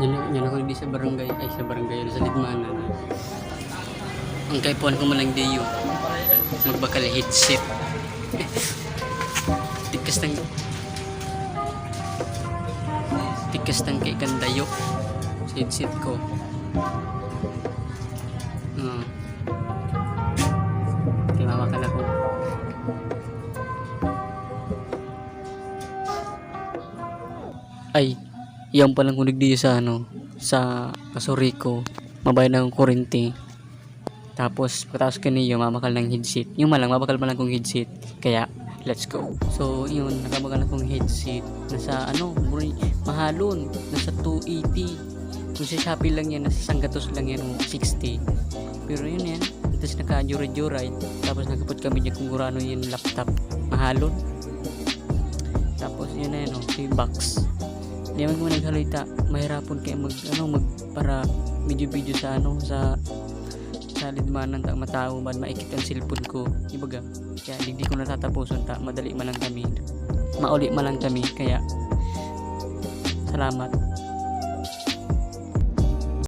Yan ako hindi sa barangay, ay sa barangay, sa Lidmanan. Ang kaipuan ko man lang diyo, magbakal headset. Tikas ng kay kandayo sa headset ko. Timawakan ako. Ay, yung palang kunig diyo sa sa Kasuriko, mabayad ng kurente. Tapos pagkatapos ko niyo mamakal ng headset. Yung malang mabakal pa lang kong headset. Kaya let's go. So yun, nakabakal na kong headset. Nasa mahalon, nasa 280. Kung sa Shopee lang yan, nasa Sanggatos lang yan, 60. Pero yun yan, tapos naka-juray. Tapos nakapot kami niya kung gurano yung laptop. Mahalon. Tapos yun na yun, si box. Hindi man ko naghalita, mahirapon kayo para video sa sa Lidmanan ta matao man maikit ang cellphone ko ibaga, kaya hindi ko natatapuson madali man lang kami, mauli man lang kami, kaya salamat.